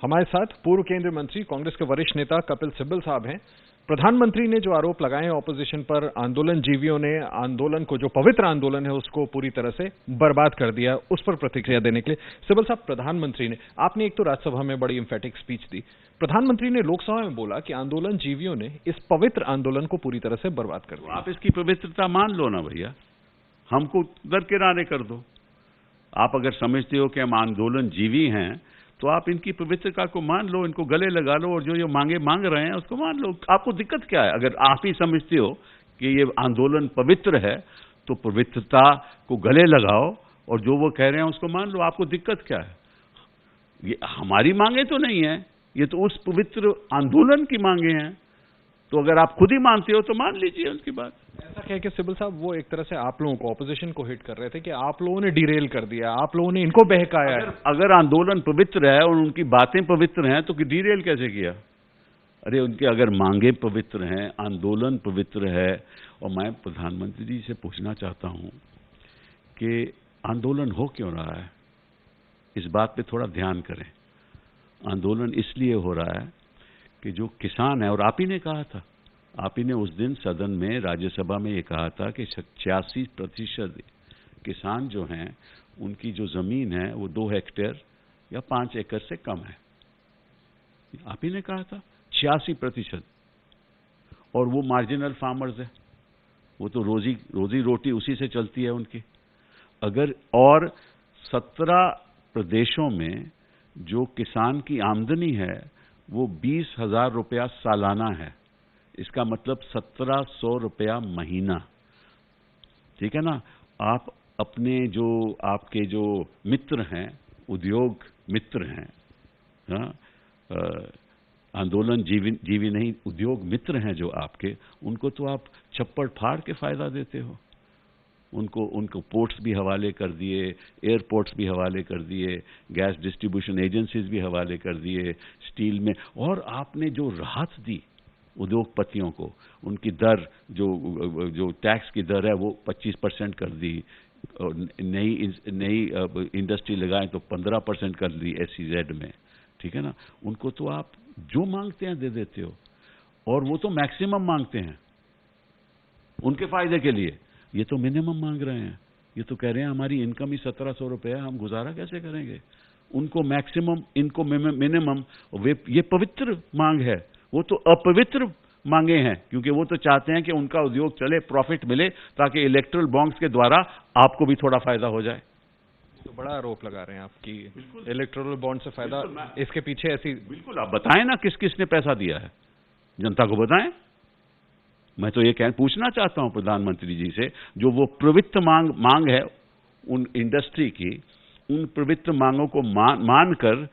हमारे साथ पूर्व केंद्रीय मंत्री कांग्रेस के वरिष्ठ नेता कपिल सिब्बल साहब हैं। प्रधानमंत्री ने जो आरोप लगाए ऑपोजिशन पर, आंदोलन जीवियों ने आंदोलन को, जो पवित्र आंदोलन है, उसको पूरी तरह से बर्बाद कर दिया, उस पर प्रतिक्रिया देने के लिए सिब्बल साहब, प्रधानमंत्री ने, आपने एक तो राज्यसभा में बड़ी एम्फेटिक स्पीच दी, प्रधानमंत्री ने लोकसभा में बोला कि आंदोलन जीवियों ने इस पवित्र आंदोलन को पूरी तरह से बर्बाद कर दिया। आप इसकी पवित्रता मान लो ना भैया, हमको दरकिनारे कर दो। आप अगर समझते हो कि हम आंदोलन जीवी हैं तो आप इनकी पवित्रता को मान लो, इनको गले लगा लो और जो ये मांग रहे हैं उसको मान लो। आपको दिक्कत क्या है? अगर आप ही समझते हो कि ये आंदोलन पवित्र है तो पवित्रता को गले लगाओ और जो वो कह रहे हैं उसको मान लो। आपको दिक्कत क्या है? ये हमारी मांगे तो नहीं है, ये तो उस पवित्र आंदोलन की मांगे हैं। तो अगर आप खुद ही मानते हो तो मान लीजिए उनकी बात। ऐसा कह के सिब्बल साहब वो एक तरह से आप लोगों को, ऑपोजिशन को हिट कर रहे थे कि आप लोगों ने डिरेल कर दिया, आप लोगों ने इनको बहकाया है। अगर आंदोलन पवित्र है और उनकी बातें पवित्र हैं तो डिरेल कैसे किया? अरे उनके अगर मांगे पवित्र हैं, आंदोलन पवित्र है। और मैं प्रधानमंत्री जी से पूछना चाहता हूं कि आंदोलन हो क्यों रहा है, इस बात पे थोड़ा ध्यान करें। आंदोलन इसलिए हो रहा है कि जो किसान है, और आप ही ने कहा था, आप ही ने उस दिन सदन में, राज्यसभा में ये कहा था कि 86% किसान जो हैं उनकी जो जमीन है वो 2 हेक्टेयर या 5 एकड़ से कम है। आप ही ने कहा था 86%। और वो मार्जिनल फार्मर्स है, वो तो रोजी रोटी उसी से चलती है उनकी। अगर और 17 प्रदेशों में जो किसान की आमदनी है वो 20,000 रुपया सालाना है, इसका मतलब 1700 रुपया महीना। ठीक है ना? आप अपने जो आपके जो मित्र हैं, उद्योग मित्र हैं, आंदोलन जीवी नहीं, उद्योग मित्र हैं जो आपके, उनको तो आप छप्पड़ फाड़ के फायदा देते हो। उनको पोर्ट्स भी हवाले कर दिए, एयरपोर्ट्स भी हवाले कर दिए, गैस डिस्ट्रीब्यूशन एजेंसीज भी हवाले कर दिए, स्टील में। और आपने जो राहत दी उद्योगपतियों को, उनकी दर जो टैक्स की दर है वो 25% कर दी, और नई इंडस्ट्री लगाएं तो 15% कर दी SEZ में। ठीक है ना? उनको तो आप जो मांगते हैं दे देते हो, और वो तो मैक्सिमम मांगते हैं उनके फायदे के लिए। ये तो मिनिमम मांग रहे हैं, ये तो कह रहे हैं हमारी इनकम ही 1700 रुपये है, हम गुजारा कैसे करेंगे? उनको मैक्सिमम, इनको मिनिमम। ये पवित्र मांग है, वो तो अपवित्र मांगे हैं, क्योंकि वो तो चाहते हैं कि उनका उद्योग चले, प्रॉफिट मिले, ताकि इलेक्ट्रल बॉन्ड्स के द्वारा आपको भी थोड़ा फायदा हो जाए। तो बड़ा आरोप लगा रहे हैं आपकी, इलेक्ट्रल बॉन्ड से फायदा, इसके पीछे ऐसी। बिल्कुल, आप बताएं ना किस किसने पैसा दिया है, जनता को बताएं। मैं तो ये पूछना चाहता हूं प्रधानमंत्री जी से, जो वो पवित्र मांग है उन इंडस्ट्री की, उन पवित्र मांगों को मानकर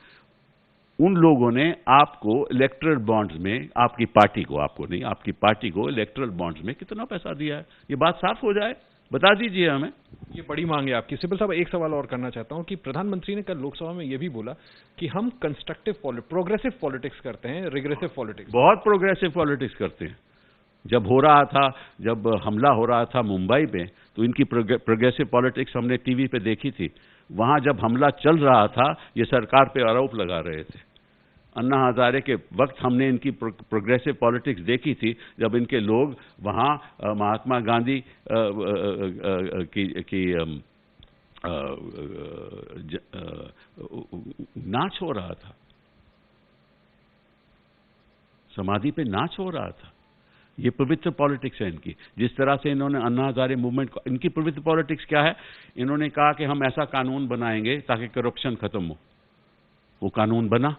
उन लोगों ने आपको इलेक्ट्रल बॉन्ड्स में, आपकी पार्टी को, आपको नहीं, आपकी पार्टी को इलेक्ट्रल बॉन्ड्स में कितना पैसा दिया है, ये बात साफ हो जाए, बता दीजिए हमें। ये बड़ी मांग है आपकी। सिब्बल साहब, एक सवाल और करना चाहता हूं कि प्रधानमंत्री ने कल लोकसभा में यह भी बोला कि हम कंस्ट्रक्टिव प्रोग्रेसिव पॉलिटिक्स करते हैं, रिग्रेसिव पॉलिटिक्स। बहुत प्रोग्रेसिव पॉलिटिक्स करते हैं। जब हो रहा था, जब हमला हो रहा था मुंबई में, तो इनकी प्रोग्रेसिव पॉलिटिक्स हमने टीवी पे देखी थी। वहां जब हमला चल रहा था, ये सरकार पे आरोप लगा रहे थे। अन्ना हजारे के वक्त हमने इनकी प्रोग्रेसिव पॉलिटिक्स देखी थी, जब इनके लोग वहां महात्मा गांधी की नाच हो रहा था, समाधि पे नाच हो रहा था। ये पवित्र पॉलिटिक्स है इनकी। जिस तरह से इन्होंने अन्ना हजारे मूवमेंट को, इनकी पवित्र पॉलिटिक्स क्या है? इन्होंने कहा कि हम ऐसा कानून बनाएंगे ताकि करप्शन खत्म हो। वो कानून बना,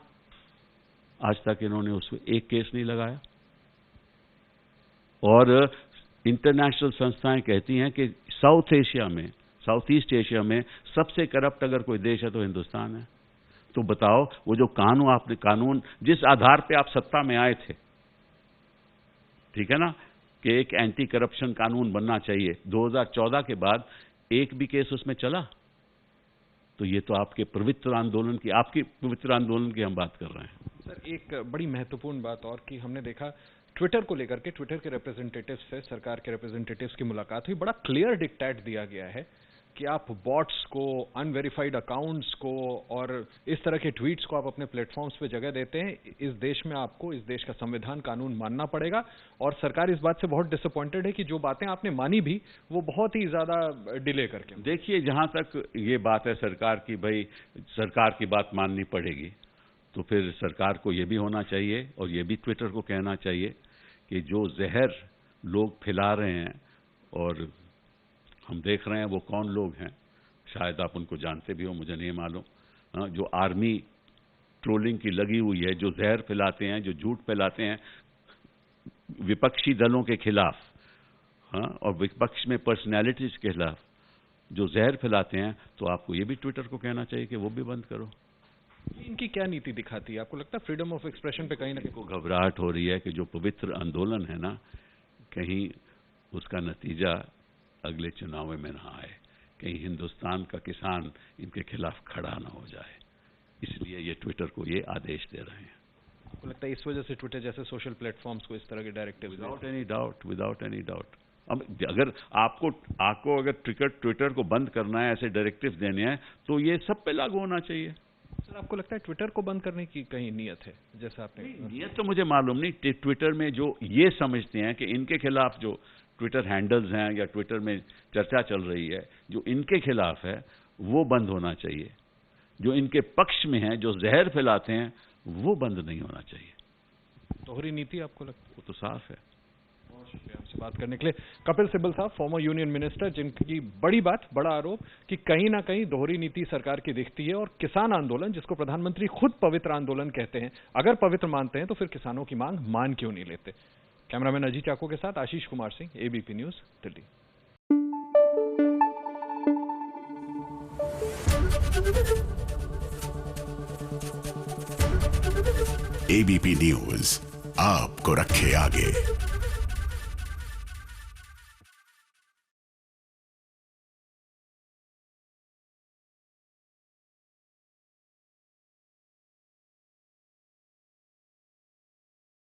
आज तक इन्होंने उस पर एक केस नहीं लगाया। और इंटरनेशनल संस्थाएं कहती हैं कि साउथ ईस्ट एशिया में सबसे करप्ट अगर कोई देश है तो हिंदुस्तान है। तो बताओ, वो जो कानून जिस आधार पे आप सत्ता में आए थे, ठीक है ना, कि एक एंटी करप्शन कानून बनना चाहिए, 2014 के बाद एक भी केस उसमें चला? तो ये तो आपके पवित्र आंदोलन की, आपकी पवित्र आंदोलन की हम बात कर रहे हैं। सर, एक बड़ी महत्वपूर्ण बात और कि हमने देखा ट्विटर को लेकर के, ट्विटर के रिप्रेजेंटेटिव्स से सरकार के रिप्रेजेंटेटिव्स की मुलाकात हुई, बड़ा क्लियर डिक्टेट दिया गया है कि आप बॉट्स को, अनवेरिफाइड अकाउंट्स को और इस तरह के ट्वीट्स को आप अपने प्लेटफॉर्म्स पे जगह देते हैं। इस देश में आपको इस देश का संविधान कानून मानना पड़ेगा और सरकार इस बात से बहुत डिसअपॉइंटेड है कि जो बातें आपने मानी भी वो बहुत ही ज्यादा डिले करके। देखिए, जहां तक ये बात है सरकार की, भाई सरकार की बात माननी पड़ेगी, तो फिर सरकार को ये भी होना चाहिए और ये भी ट्विटर को कहना चाहिए कि जो जहर लोग फैला रहे हैं और हम देख रहे हैं वो कौन लोग हैं, शायद आप उनको जानते भी हो, मुझे नहीं मालूम, जो आर्मी ट्रोलिंग की लगी हुई है, जो जहर फैलाते हैं, जो झूठ फैलाते हैं विपक्षी दलों के खिलाफ, और विपक्ष में पर्सनैलिटीज के खिलाफ जो जहर फैलाते हैं, तो आपको ये भी ट्विटर को कहना चाहिए कि वो भी बंद करो। इनकी क्या नीति दिखाती है? आपको लगता है फ्रीडम ऑफ एक्सप्रेशन पे कहीं ना कहीं घबराहट हो रही है कि जो पवित्र आंदोलन है ना, कहीं उसका नतीजा अगले चुनाव में ना आए, कहीं हिंदुस्तान का किसान इनके खिलाफ खड़ा ना हो जाए, इसलिए ये ट्विटर को ये आदेश दे रहे हैं। आपको लगता है इस वजह से ट्विटर जैसे सोशल प्लेटफॉर्म्स को इस तरह के डायरेक्टिव? Without any doubt. अब अगर आपको अगर ट्विटर को बंद करना है, ऐसे डायरेक्टिव देने हैं, तो ये सब पे लागू होना चाहिए। सर, आपको लगता है ट्विटर को बंद करने की कहीं नियत है? जैसा आपने नियत तो मुझे मालूम नहीं। ट्विटर में जो ये समझते हैं कि इनके खिलाफ जो ट्विटर हैंडल्स हैं या ट्विटर में चर्चा चल रही है, जो इनके खिलाफ है, वो बंद होना चाहिए। जो इनके पक्ष में है, जो जहर फैलाते हैं, वो बंद नहीं होना चाहिए। दोहरी नीति आपको लगता है? वो तो साफ है। बहुत शुक्रिया आपसे बात करने के लिए। कपिल सिब्बल साहब, फॉर्मर यूनियन मिनिस्टर, जिनकी बड़ा आरोप कि कहीं ना कहीं दोहरी नीति सरकार की दिखती है और किसान आंदोलन, जिसको प्रधानमंत्री खुद पवित्र आंदोलन कहते हैं, अगर पवित्र मानते हैं तो फिर किसानों की मांग मान क्यों नहीं लेते? कैमरामैन अजीत चाको के साथ Ashish Kumar Singh, ABP news, Delhi. ABP news आपको रखे आगे।